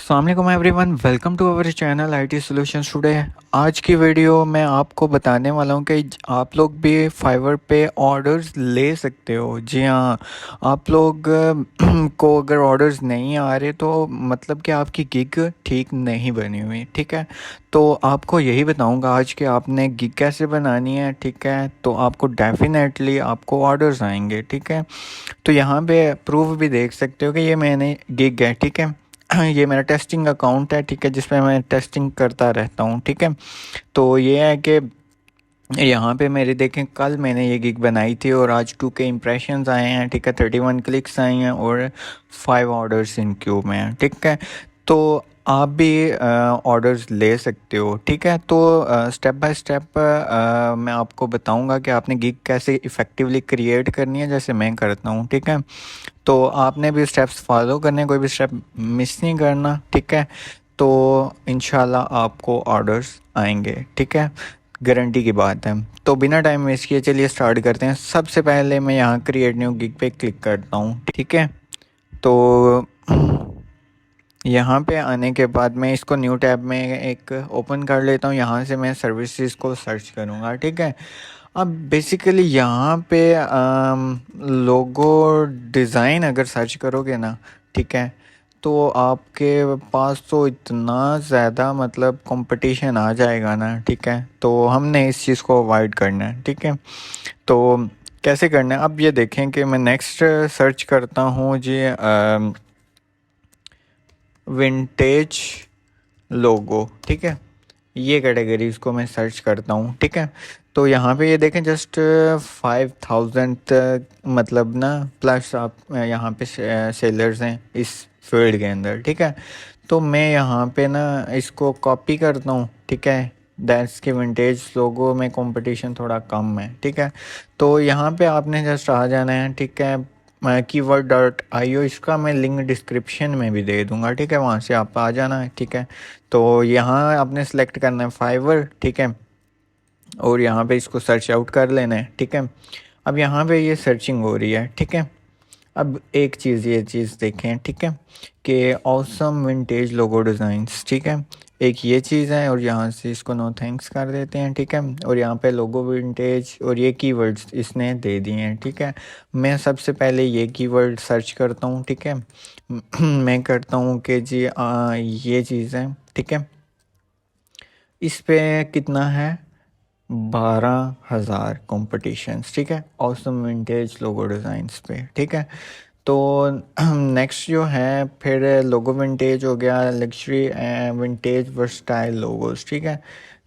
अस्सलाम वालेकुम everyone, welcome to our channel IT solutions today. आज की वीडियो में आपको बताने वाला हूँ कि आप लोग भी फाइवर पे ऑर्डर्स ले सकते हो। जी हाँ, आप लोग को अगर ऑर्डर्स नहीं आ रहे तो मतलब कि आपकी गिग ठीक नहीं बनी हुई, ठीक है। तो आपको यही बताऊँगा आज कि आपने गिग कैसे बनानी है, ठीक है। तो आपको डेफिनेटली आपको ऑर्डर्स आएंगे, ठीक है। तो यहाँ पे प्रूफ भी देख सकते हो कि ये मैंने गिग है, ठीक है। ये मेरा टेस्टिंग अकाउंट है, ठीक है, जिसमें मैं टेस्टिंग करता रहता हूँ, ठीक है। तो ये है कि यहाँ पे मेरे देखें, कल मैंने ये गिग बनाई थी और आज 2K इम्प्रेशंस आए हैं, ठीक है। 31 क्लिक्स आए हैं और 5 ऑर्डर्स इन क्यू में हैं, ठीक है। तो आप भी ऑर्डर्स ले सकते हो, ठीक है। तो स्टेप बाय स्टेप मैं आपको बताऊंगा कि आपने गिग कैसे इफ़ेक्टिवली क्रिएट करनी है, जैसे मैं करता हूँ, ठीक है। तो आपने भी स्टेप्स फॉलो करने, कोई भी स्टेप मिस नहीं करना, ठीक है। तो इंशाल्लाह आपको ऑर्डर्स आएंगे, ठीक है, गारंटी की बात है। तो बिना टाइम वेस्ट किए चलिए स्टार्ट करते हैं। सबसे पहले मैं यहाँ क्रिएट न्यू गिग पे क्लिक करता हूँ, ठीक है। तो यहाँ पे आने के बाद मैं इसको न्यू टैब में एक ओपन कर लेता हूँ। यहाँ से मैं सर्विसेज को सर्च करूँगा, ठीक है। अब बेसिकली यहाँ पे लोगो डिज़ाइन अगर सर्च करोगे ना, ठीक है, तो आपके पास तो इतना ज़्यादा मतलब कंपटीशन आ जाएगा ना, ठीक है। तो हमने इस चीज़ को अवॉइड करना है, ठीक है। तो कैसे करना है, अब ये देखें कि मैं नेक्स्ट सर्च करता हूँ जी, विंटेज लोगो, ठीक है। ये कैटेगरीज को मैं सर्च करता हूँ, ठीक है। तो यहाँ पे ये देखें जस्ट 5000 मतलब ना प्लस आप यहाँ पे सेलर्स हैं इस फील्ड के अंदर, ठीक है। तो मैं यहाँ पे ना इसको कॉपी करता हूँ, ठीक है। दैट्स के विंटेज लोगो में कंपटीशन थोड़ा कम है, ठीक है। तो यहाँ पे आपने जस्ट आ जाना है, ठीक है। कीवर्ड.io इसका मैं लिंक डिस्क्रिप्शन में भी दे दूंगा, ठीक है। वहाँ से आप आ जाना है, ठीक है। तो यहाँ आपने सेलेक्ट करना है फाइवर, ठीक है, और यहाँ पे इसको सर्च आउट कर लेना है, ठीक है। अब यहाँ पे ये सर्चिंग हो रही है, ठीक है। अब एक चीज़, ये चीज़ देखें, ठीक है, कि ऑसम विंटेज लोगो डिज़ाइंस, ठीक है। एक ये चीज़ है और यहाँ से इसको नो थैंक्स कर देते हैं, ठीक है। और यहाँ पे लोगो विंटेज और ये कीवर्ड्स इसने दे दिए हैं, ठीक है। मैं सबसे पहले ये कीवर्ड सर्च करता हूँ, ठीक है। मैं करता हूँ कि जी ये चीज़ है, ठीक है। इस पे कितना है, 12,000 कॉम्पिटिशन्स, ठीक है, ऑसम विंटेज लोगो डिज़ाइंस पे, ठीक है। तो नेक्स्ट जो है फिर लोगो विंटेज हो गया, लग्जरी विंटेज वर्सटाइल लोगोस, ठीक है।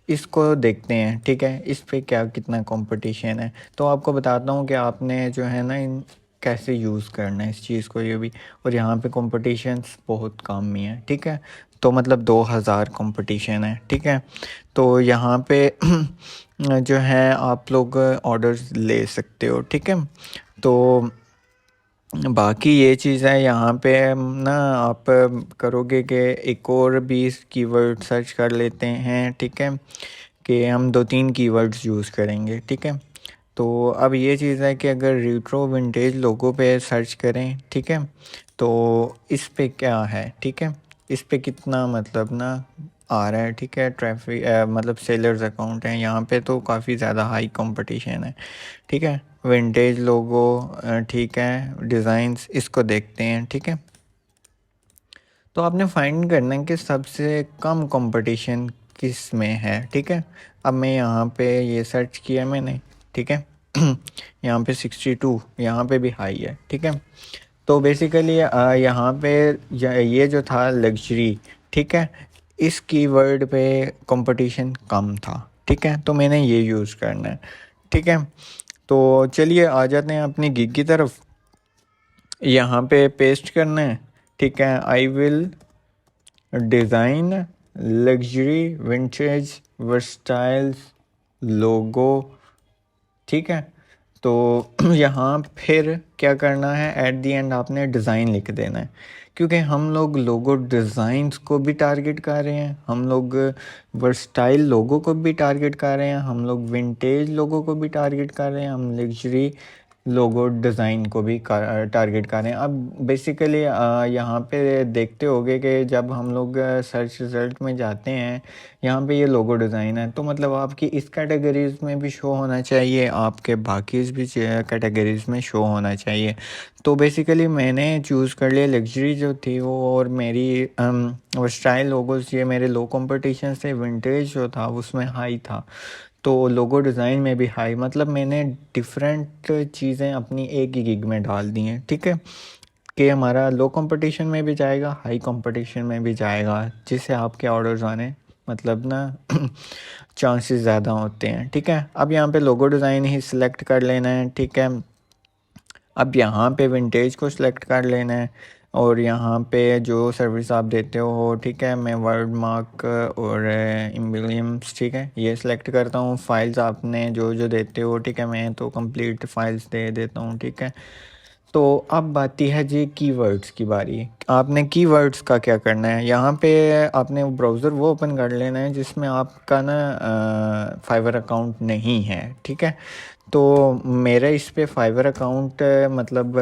इसको देखते हैं, ठीक है, इस पे क्या कितना कंपटीशन है। तो आपको बताता हूँ कि आपने जो है ना इन कैसे यूज़ करना है इस चीज़ को, ये भी। और यहाँ पे कंपटीशंस बहुत कम ही है, ठीक है। तो मतलब 2000 कंपटीशन है, ठीक है। तो यहाँ पे जो है आप लोग ऑर्डर्स ले सकते हो, ठीक है। तो बाकी ये चीज़ है यहाँ पे ना, आप करोगे कि एक और भी कीवर्ड सर्च कर लेते हैं, ठीक है, कि हम 2-3 कीवर्ड्स यूज़ करेंगे, ठीक है। तो अब ये चीज़ है कि अगर रेट्रो विंटेज लोगों पे सर्च करें, ठीक है, तो इस पे क्या है, ठीक है, इस पे कितना मतलब ना आ रहा है, ठीक है। ट्रैफिक मतलब सेलर्स अकाउंट हैं यहाँ पे, तो काफ़ी ज़्यादा हाई कंपटीशन है, ठीक है। विंटेज लोगो, ठीक है, डिज़ाइंस इसको देखते हैं, ठीक है। तो आपने फाइंड करना है कि सबसे कम कंपटीशन किस में है, ठीक है। अब मैं यहाँ पे ये सर्च किया मैंने, ठीक है। यहाँ पे 62, यहाँ पे भी हाई है, ठीक है। तो बेसिकली यहाँ पे ये जो था लग्जरी, ठीक है, इस कीवर्ड पे कंपटीशन कम था, ठीक है। तो मैंने ये यूज़ करना है, ठीक है। तो चलिए आ जाते हैं अपनी गिग की तरफ। यहाँ पे पेस्ट करना है, ठीक है। I will design luxury vintage versatiles logo, ठीक है। तो यहाँ फिर क्या करना है, एट दी एंड आपने डिज़ाइन लिख देना है, क्योंकि हम लोग लोगो डिज़ाइंस को भी टारगेट कर रहे हैं, हम लोग वर्सटाइल लोगो को भी टारगेट कर रहे हैं, हम लोग विंटेज लोगो को भी टारगेट कर रहे हैं, हम लग्जरी लोगो डिज़ाइन को भी टारगेट कर रहे हैं। अब बेसिकली यहाँ पे देखते होगे कि जब हम लोग सर्च रिज़ल्ट में जाते हैं, यहाँ पे ये लोगो डिज़ाइन है, तो मतलब आपकी इस कैटेगरीज़ में भी शो होना चाहिए, आपके बाकी भी कैटेगरीज़ में शो होना चाहिए। तो बेसिकली मैंने चूज़ कर लिया लग्जरी जो थी वो, और मेरी स्टाइल लोगोस ये मेरे लो कंपटीशन से, विंटेज जो था उसमें हाई था। तो लोगो डिज़ाइन में भी हाई, मतलब मैंने डिफरेंट चीज़ें अपनी एक ही गिग में डाल दी हैं, ठीक है, कि हमारा लो कंपटीशन में भी जाएगा, हाई कंपटीशन में भी जाएगा, जिससे आपके ऑर्डर्स आने मतलब ना चांसेस ज़्यादा होते हैं, ठीक है। अब यहाँ पे लोगो डिज़ाइन ही सिलेक्ट कर लेना है, ठीक है। अब यहाँ पे विंटेज को सिलेक्ट कर लेना है, और यहाँ पे जो सर्विस आप देते हो, ठीक है, मैं वर्ड मार्क और एम्बेलियम्स, ठीक है, ये सिलेक्ट करता हूँ। फाइल्स आपने जो जो देते हो, ठीक है, मैं तो कंप्लीट फाइल्स दे देता हूँ, ठीक है। तो अब आती है जी कीवर्ड्स की बारी। आपने कीवर्ड्स का क्या करना है, यहाँ पे आपने ब्राउज़र वो ओपन कर लेना है जिसमें आपका ना फाइवर अकाउंट नहीं है, ठीक है। तो मेरा इस पे फाइवर अकाउंट मतलब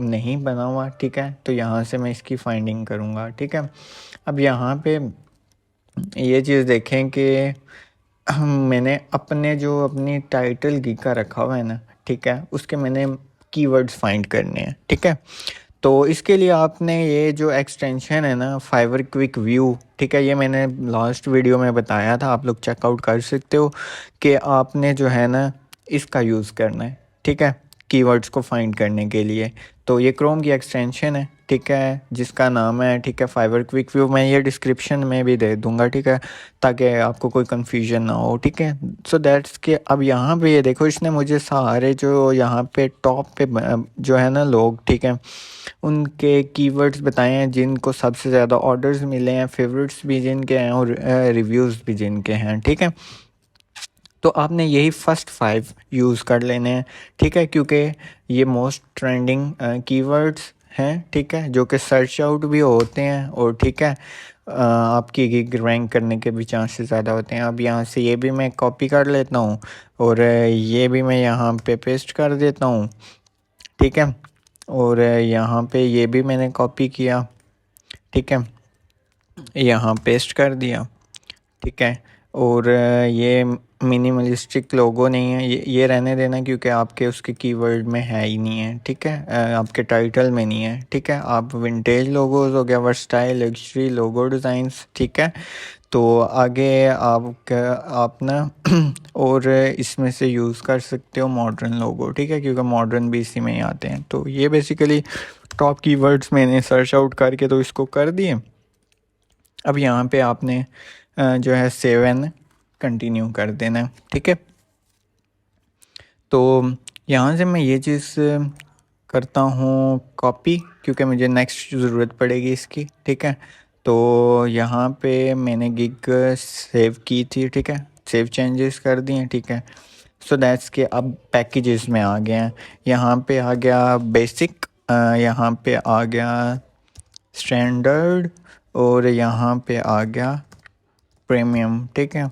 नहीं बना हुआ, ठीक है, तो यहाँ से मैं इसकी फाइंडिंग करूँगा, ठीक है। अब यहाँ पे ये चीज़ देखें कि मैंने अपनी टाइटल गिग का रखा हुआ है ना, ठीक है, उसके मैंने कीवर्ड्स फाइंड करने हैं, ठीक है। तो इसके लिए आपने ये जो एक्सटेंशन है ना फाइवर क्विक व्यू, ठीक है, ये मैंने लास्ट वीडियो में बताया था, आप लोग चेकआउट कर सकते हो कि आपने जो है ना इसका यूज़ करना है, ठीक है, कीवर्ड्स को फाइंड करने के लिए। तो ये क्रोम की एक्सटेंशन है, ठीक है, जिसका नाम है, ठीक है, फाइवर क्विक व्यू। मैं ये डिस्क्रिप्शन में भी दे दूंगा, ठीक है, ताकि आपको कोई कन्फ्यूजन ना हो, ठीक है। सो दैट्स के अब यहाँ पे ये देखो, इसने मुझे सारे जो यहाँ पे टॉप पे जो है ना लोग, ठीक है, उनके कीवर्ड्स बताए हैं जिनको सबसे ज़्यादा ऑर्डर्स मिले हैं, फेवरेट्स भी जिनके हैं और रिव्यूज़ भी जिनके हैं, ठीक है। तो आपने यही फर्स्ट 5 यूज़ कर लेने हैं, ठीक है, क्योंकि ये मोस्ट ट्रेंडिंग कीवर्ड्स हैं, ठीक है, जो कि सर्च आउट भी होते हैं, और ठीक है आपकी गिग रैंक करने के भी चांसेस ज़्यादा होते हैं। अब यहाँ से ये भी मैं कॉपी कर लेता हूँ, और ये भी मैं यहाँ पे पेस्ट कर देता हूँ, ठीक है, और यहाँ पे ये भी मैंने कॉपी किया, ठीक है, यहाँ पेस्ट कर दिया, ठीक है। और ये मिनिमलिस्टिक लोगो नहीं है, ये रहने देना, क्योंकि आपके उसके कीवर्ड में है ही नहीं है, ठीक है, आपके टाइटल में नहीं है, ठीक है। आप विंटेज लोगोज हो गया, वर्सटाइल, लग्जरी लोगो डिज़ाइंस, ठीक है। तो आगे आप ना और इसमें से यूज़ कर सकते हो मॉडर्न लोगो, ठीक है, क्योंकि मॉडर्न भी इसी में ही आते हैं। तो ये बेसिकली टॉप कीवर्ड्स मैंने सर्च आउट करके तो इसको कर दिए। अब यहाँ पे आपने जो है सेव एंड कंटिन्यू कर देना, ठीक है। तो यहाँ से मैं ये चीज़ करता हूँ कॉपी, क्योंकि मुझे नेक्स्ट ज़रूरत पड़ेगी इसकी, ठीक है। तो यहाँ पे मैंने गिग सेव की थी, ठीक है, सेव चेंजेस कर दिए, ठीक है। सो दैट्स के अब पैकेजेस में आ गए हैं। यहाँ पे आ गया बेसिक, यहाँ पे आ गया स्टैंडर्ड, और यहाँ पे आ गया प्रीमियम, ठीक है।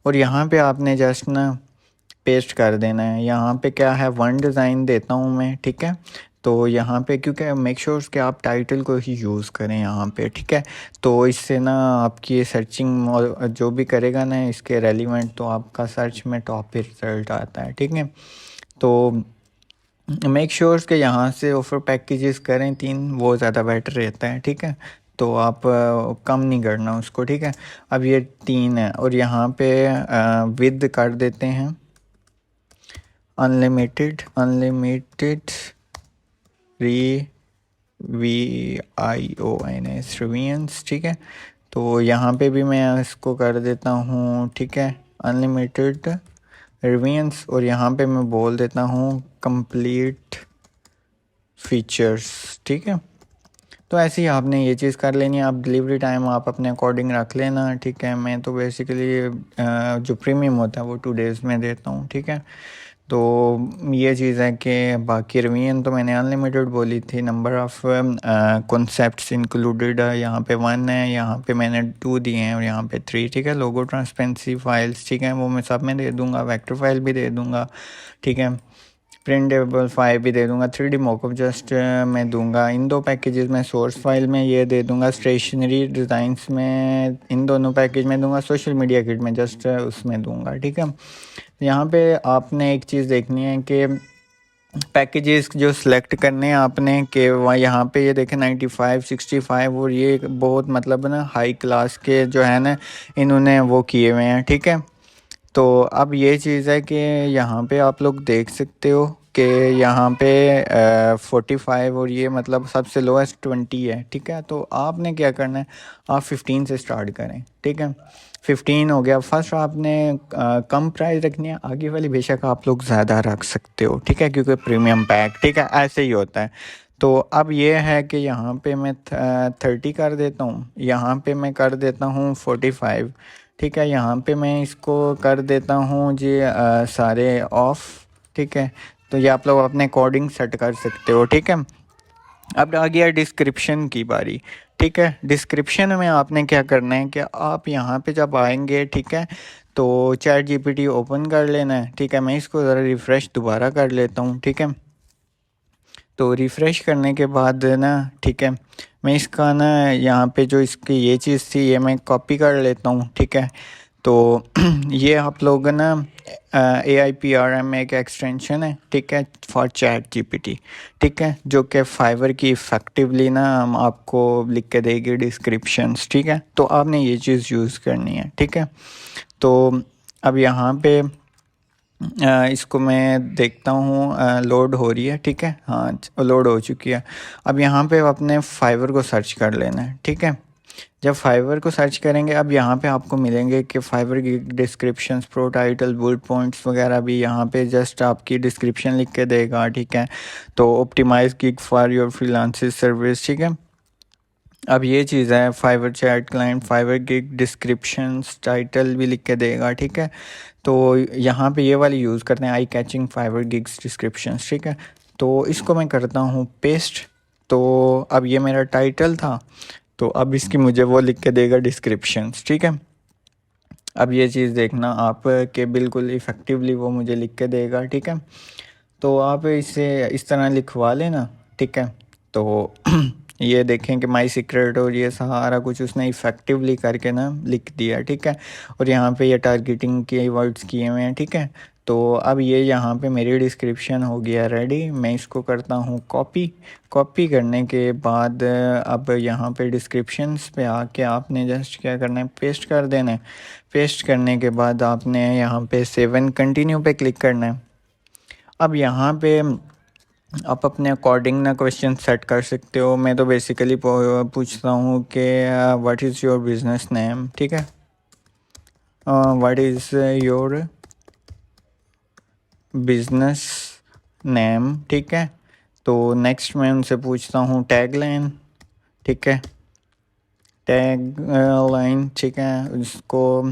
और यहाँ पे आपने जस्ट ना पेस्ट कर देना है। यहाँ पे क्या है, वन डिज़ाइन देता हूँ मैं, ठीक है। तो यहाँ पे क्योंकि मेक श्योर कि आप टाइटल को ही यूज़ करें यहाँ पे, ठीक है। तो इससे ना आपकी सर्चिंग जो भी करेगा ना इसके रेलिवेंट, तो आपका सर्च में टॉप पे रिज़ल्ट आता है, ठीक है। तो मेक श्योर कि यहाँ से ऑफ़र पैकेजेस करें 3, वो ज़्यादा बेटर रहता है, ठीक है। तो आप कम नहीं करना उसको, ठीक है। अब ये 3 है, और यहाँ पे विद कर देते हैं अनलिमिटेड रिवियंस, ठीक है। तो यहाँ पे भी मैं इसको कर देता हूँ, ठीक है, अनलिमिटेड रिवियंस, और यहाँ पे मैं बोल देता हूँ कंप्लीट फीचर्स, ठीक है। तो ऐसे ही आपने ये चीज़ कर लेनी है। आप डिलीवरी टाइम आप अपने अकॉर्डिंग रख लेना, ठीक है। मैं तो बेसिकली जो प्रीमियम होता है वो 2 डेज़ में देता हूँ, ठीक है। तो ये चीज़ है कि बाकी रिवीजन तो मैंने अनलिमिटेड बोली थी। नंबर ऑफ़ कॉन्सेप्ट्स इंक्लूडेड यहाँ पे 1 है, यहाँ पे मैंने 2 दिए हैं, और यहाँ पे 3, ठीक है। लोगो ट्रांसपेरेंसी फाइल्स, ठीक है, वो मैं सब में दे दूँगा, वेक्टर फाइल भी दे दूँगा, ठीक है। प्रिंटेबल फाइल भी दे दूंगा, 3D मॉकअप जस्ट मैं दूंगा इन दो पैकेजेस में। सोर्स फाइल में ये दे दूंगा, स्टेशनरी डिज़ाइंस में इन दोनों पैकेज में दूंगा, सोशल मीडिया किट में जस्ट उसमें दूंगा, ठीक है। यहाँ पे आपने एक चीज़ देखनी है कि पैकेजेस जो सिलेक्ट करने हैं आपने कि वहाँ यहाँ पे ये देखें 95 65 और ये बहुत मतलब ना हाई क्लास के जो है ना इन्होंने वो किए हुए हैं, ठीक है। तो अब ये चीज़ है कि यहाँ पे आप लोग देख सकते हो कि यहाँ पे 45 और ये मतलब सबसे लोएस्ट 20 है, ठीक है। तो आपने क्या करना है, आप 15 से स्टार्ट करें, ठीक है। 15 हो गया, फर्स्ट आपने कम प्राइस रखनी है, आगे वाली बेशक आप लोग ज़्यादा रख सकते हो, ठीक है, क्योंकि प्रीमियम पैक, ठीक है, ऐसे ही होता है। तो अब ये है कि यहाँ पे मैं 30 कर देता हूँ, यहाँ पे मैं कर देता हूँ 45, ठीक है। यहाँ पे मैं इसको कर देता हूँ जी सारे ऑफ, ठीक है। तो ये आप लोग अपने अकॉर्डिंग सेट कर सकते हो, ठीक है। अब आ गया डिस्क्रिप्शन की बारी, ठीक है। डिस्क्रिप्शन में आपने क्या करना है कि आप यहाँ पे जब आएंगे, ठीक है, तो चैट जीपीटी ओपन कर लेना है, ठीक है। मैं इसको ज़रा रिफ़्रेश दोबारा कर लेता हूँ, ठीक है। तो रिफ़्रेश करने के बाद ना, ठीक है, मैं इसका ना यहाँ पे जो इसकी ये चीज़ थी ये मैं कॉपी कर लेता हूँ, ठीक है। तो ये आप लोग ना AIPRM एक एक्सटेंशन है, ठीक है, फॉर चैट जीपीटी, ठीक है, जो कि फाइवर की इफ़ेक्टिवली ना हम आपको लिख के देगी डिस्क्रिप्शंस, ठीक है। तो आपने ये चीज़ यूज़ करनी है, ठीक है। तो अब यहाँ पे इसको मैं देखता हूँ लोड हो रही है, ठीक है, हाँ लोड हो चुकी है। अब यहाँ पे अपने फाइवर को सर्च कर लेना है, ठीक है। जब फाइवर को सर्च करेंगे, अब यहाँ पे आपको मिलेंगे कि फाइवर की descriptions, pro title, bullet points वगैरह भी यहाँ पे जस्ट आपकी डिस्क्रिप्शन लिख के देगा, ठीक है। तो optimise gig for your freelancing service, ठीक है। अब ये चीज़ है Fiverr chat client, Fiverr gig descriptions, title भी लिख के देगा, ठीक है। तो यहाँ पे ये वाली यूज़ करते हैं, eye catching Fiverr gigs descriptions, ठीक है। तो इसको मैं करता हूँ पेस्ट। तो अब ये मेरा टाइटल था, तो अब इसकी मुझे वो लिख के देगा डिस्क्रिप्शंस, ठीक है। अब ये चीज़ देखना आप कि बिल्कुल इफ़ेक्टिवली वो मुझे लिख के देगा, ठीक है। तो आप इसे इस तरह लिखवा लेना, ठीक है। तो ये देखें कि माई सीक्रेट और ये सारा कुछ उसने इफ़ेक्टिवली करके ना लिख दिया, ठीक है। और यहाँ पे ये टारगेटिंग के वर्ड्स किए हुए हैं, ठीक है। तो अब ये यहाँ पे मेरी डिस्क्रिप्शन हो गया रेडी। मैं इसको करता हूँ कॉपी। कॉपी करने के बाद अब यहाँ पे डिस्क्रिप्शंस पे आके आपने जस्ट क्या करना है, पेस्ट कर देना है। पेस्ट करने के बाद आपने यहाँ पे सेव एंड कंटिन्यू पे क्लिक करना है। अब यहाँ पे आप अपने अकॉर्डिंग ना क्वेश्चन सेट कर सकते हो। मैं तो बेसिकली पूछता हूँ कि what is your business name, ठीक है, what is your business name, ठीक है। तो नेक्स्ट मैं उनसे पूछता हूँ टैग लाइन, ठीक है, टैग लाइन, ठीक है, उसको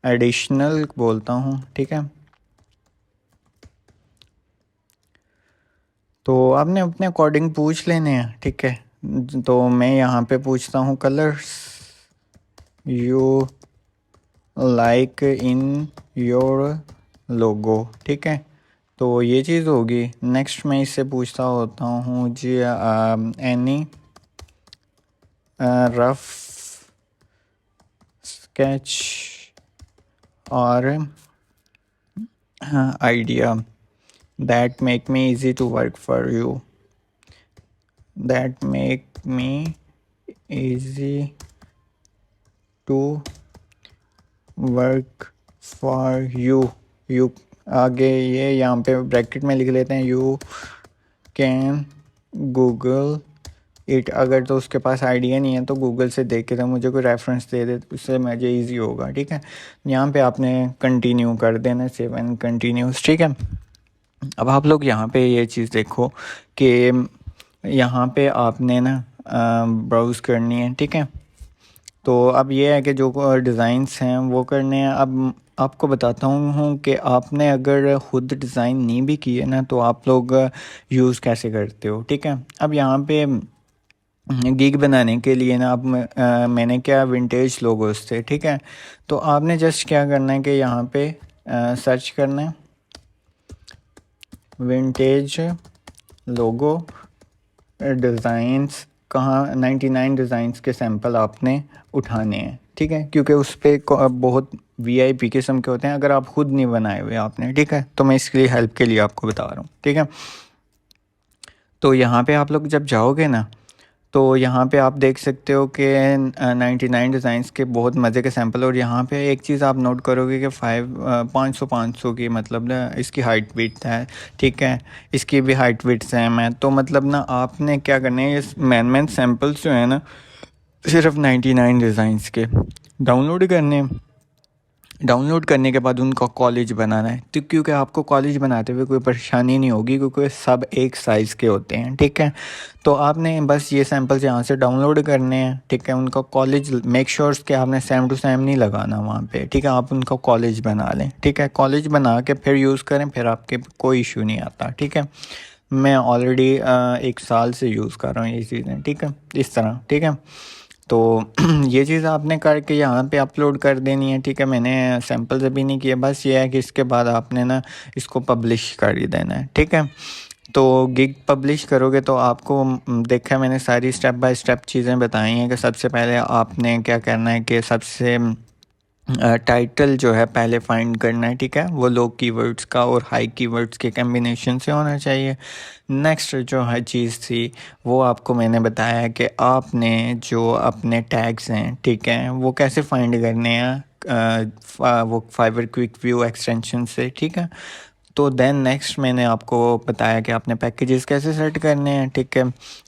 एडिशनल बोलता हूँ, ठीक है। तो आपने अपने अकॉर्डिंग पूछ लेने हैं, ठीक है। तो मैं यहाँ पे पूछता हूँ colours you like in your logo, ठीक है। तो ये चीज़ होगी। नेक्स्ट मैं इससे पूछता होता हूँ जी एनी रफ स्केच और idea that make me easy to work for you, that make me easy to work for you। you आगे ये यहाँ पे ब्रैकेट में लिख लेते हैं, you can google it। अगर तो उसके पास आइडिया नहीं है तो गूगल से देख के तो मुझे कोई रेफरेंस दे दे, उससे मुझे इजी होगा, ठीक है। यहाँ पे आपने कंटिन्यू कर देना, सेव एंड कंटिन्यूस, ठीक है। अब आप लोग यहाँ पे ये चीज़ देखो कि यहाँ पे आपने ना ब्राउज़ करनी है, ठीक है। तो अब ये है कि जो डिज़ाइंस हैं वो करने हैं। अब आपको बताता हूँ कि आपने अगर ख़ुद डिज़ाइन नहीं भी किए ना तो आप लोग यूज़ कैसे करते हो, ठीक है। अब यहाँ पे गिग बनाने के लिए ना अब मैंने क्या विंटेज लोगोस थे, ठीक है। तो आपने जस्ट क्या करना है कि यहाँ पे सर्च करना है विंटेज लोगो डिज़ाइंस कहाँ 99 डिज़ाइंस के सैंपल आपने उठाने हैं, ठीक है, क्योंकि उस पर बहुत वीआईपी किस्म के होते हैं अगर आप खुद नहीं बनाए हुए आपने, ठीक है, तो मैं इसके लिए हेल्प के लिए आपको बता रहा हूँ, ठीक है। तो यहाँ पे आप लोग जब जाओगे ना तो यहाँ पे आप देख सकते हो कि 99 डिज़ाइंस के बहुत मज़े के सैंपल, और यहाँ पे एक चीज़ आप नोट करोगे कि 500 की मतलब ना इसकी हाइट विड्थ है, ठीक है, इसकी भी हाइट विड्थ सेम है। तो मतलब ना आपने क्या करना है, ये मैन सैंपल्स जो है ना सिर्फ 99 डिज़ाइंस के डाउनलोड करने हैं। डाउनलोड करने के बाद उनका कॉलेज बनाना है, तो क्योंकि आपको कॉलेज बनाते हुए कोई परेशानी नहीं होगी क्योंकि सब एक साइज़ के होते हैं, ठीक है। तो आपने बस ये सैंपल्स यहाँ से डाउनलोड करने हैं, ठीक है, उनका कॉलेज मेक श्योर कि आपने सेम टू सेम नहीं लगाना वहाँ पे, ठीक है, आप उनका कॉलेज बना लें, ठीक है, कॉलेज बना के फिर यूज़ करें, फिर आपके कोई इशू नहीं आता, ठीक है। मैं ऑलरेडी 1 साल से यूज़ कर रहा हूँ ये चीज़ें, ठीक है, इस तरह, ठीक है। तो ये चीज़ आपने करके यहाँ पे अपलोड कर देनी है, ठीक है। मैंने सैंपल्स अभी नहीं किए, बस ये है कि इसके बाद आपने ना इसको पब्लिश कर ही देना है, ठीक है। तो गिग पब्लिश करोगे तो आपको देखा मैंने सारी स्टेप बाय स्टेप चीज़ें बताई हैं कि सबसे पहले आपने क्या करना है कि सबसे टाइटल जो है पहले फाइंड करना है, ठीक है, वो लो कीवर्ड्स का और हाई कीवर्ड्स के कम्बिनेशन से होना चाहिए। नेक्स्ट जो है चीज़ थी वो आपको मैंने बताया कि आपने जो अपने टैग्स हैं, ठीक है, वो कैसे फाइंड करने हैं वो फाइवर क्विक व्यू एक्सटेंशन से, ठीक है। तो देन नेक्स्ट मैंने आपको बताया कि आपने पैकेजेस कैसे सेट करने हैं, ठीक है,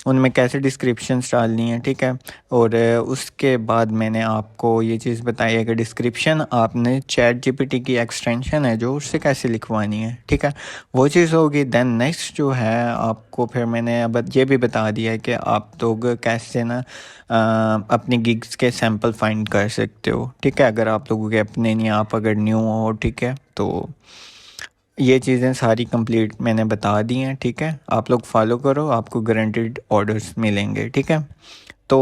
उनमें कैसे डिस्क्रिप्शंस डालनी है, ठीक है। और उसके बाद मैंने आपको ये चीज़ बताई है कि डिस्क्रिप्शन आपने चैट जीपीटी की एक्सटेंशन है जो उससे कैसे लिखवानी है, ठीक है, वो चीज़ होगी। देन नेक्स्ट जो है आपको फिर मैंने अब ये भी बता दिया है कि आप लोग कैसे ना अपनी गिग्स के सैंपल फाइंड कर सकते हो, ठीक है, अगर आप लोगों के अपने नहीं, आप अगर न्यू हो, ठीक है। तो ये चीज़ें सारी कंप्लीट मैंने बता दी हैं, ठीक है, आप लोग फॉलो करो, आपको गारंटीड ऑर्डर्स मिलेंगे, ठीक है। तो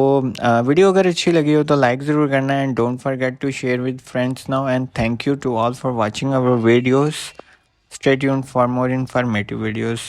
वीडियो अगर अच्छी लगी हो तो लाइक ज़रूर करना and don't forget to share with friends now, and thank you to all for watching our videos. Stay tuned for more informative videos.